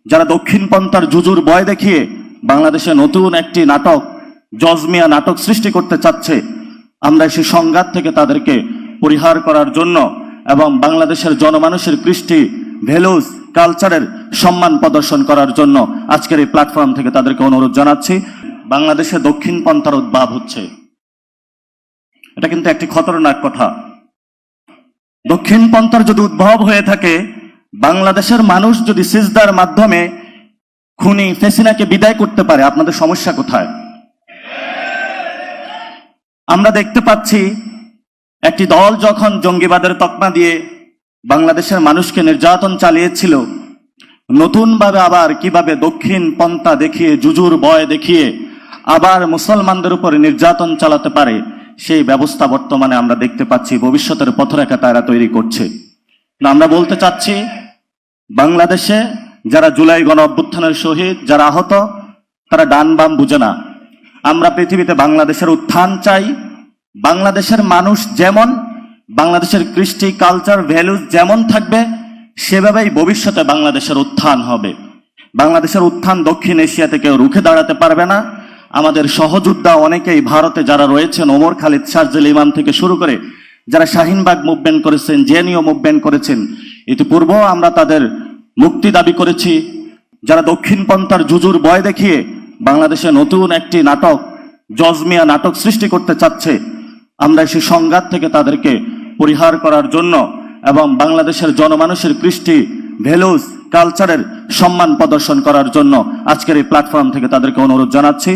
যারা দক্ষিণপন্থার জুজুর ভয় দেখিয়ে বাংলাদেশে নতুন একটি নাটক জজমিয়া নাটক সৃষ্টি করতে চাচ্ছে, আমরা সেই সংঘাত থেকে তাদেরকে পরিহার করার জন্য এবং বাংলাদেশের জনমানুষের কৃষ্টি ভ্যালুজ কালচারের সম্মান প্রদর্শন করার জন্য আজকের এই প্ল্যাটফর্ম থেকে তাদেরকে অনুরোধ জানাচ্ছি। বাংলাদেশে দক্ষিণপন্থার উদ্ভব হচ্ছে, এটা কিন্তু একটি খতরনাক কথা। দক্ষিণপন্থার যদি উদ্ভব হয়ে থাকে, বাংলাদেশের মানুষ যদি সিজদার মাধ্যমে খুনি ফেসিনাকে বিদায় করতে পারে, আপনাদের সমস্যা কোথায়? আমরা দেখতে পাচ্ছি একটি দল যখন জঙ্গিবাদের তকমা দিয়ে বাংলাদেশের মানুষকে নির্যাতন চালিয়েছিল, নতুনভাবে আবার কিভাবে দক্ষিণ পন্থা দেখিয়ে জুজুর ভয় দেখিয়ে আবার মুসলমানদের উপর নির্যাতন চালাতে পারে, সেই ব্যবস্থা বর্তমানে আমরা দেখতে পাচ্ছি ভবিষ্যতের পথরেখা তারা তৈরি করছে। আমরা বলতে চাচ্ছি, বাংলাদেশে যারা জুলাই গণ অভ্যুত্থানের শহীদ, যারা আহত, তারা ডান বাম বুঝে না। আমরা পৃথিবীতে বাংলাদেশের উত্থান চাই। বাংলাদেশের মানুষ যেমন, বাংলাদেশের কৃষ্টি কালচার ভ্যালুজ যেমন থাকবে, সেভাবেই ভবিষ্যতে বাংলাদেশের উত্থান হবে। বাংলাদেশের উত্থান দক্ষিণ এশিয়াতে কেউ রুখে দাঁড়াতে পারবে না। আমাদের সহযোদ্ধা অনেকেই ভারতে যারা রয়েছেন, ওমর খালিদ শারজিল ইমাম থেকে শুরু করে যারা শাহিনবাগ মুভমেন্ট করেছেন, জেএনইউ মুভমেন্ট করেছেন, ইতিপূর্বেও আমরা তাদের মুক্তি দাবি করেছি। যারা দক্ষিণপন্থার জুজুর ভয় দেখিয়ে বাংলাদেশে নতুন একটি নাটক জজমিয়া নাটক সৃষ্টি করতে চাচ্ছে, আমরা সেই সংঘাত থেকে তাদেরকে পরিহার করার জন্য এবং বাংলাদেশের জনমানুষের কৃষ্টি ভ্যালুজ কালচারের সম্মান প্রদর্শন করার জন্য আজকের এই প্ল্যাটফর্ম থেকে তাদেরকে অনুরোধ জানাচ্ছি।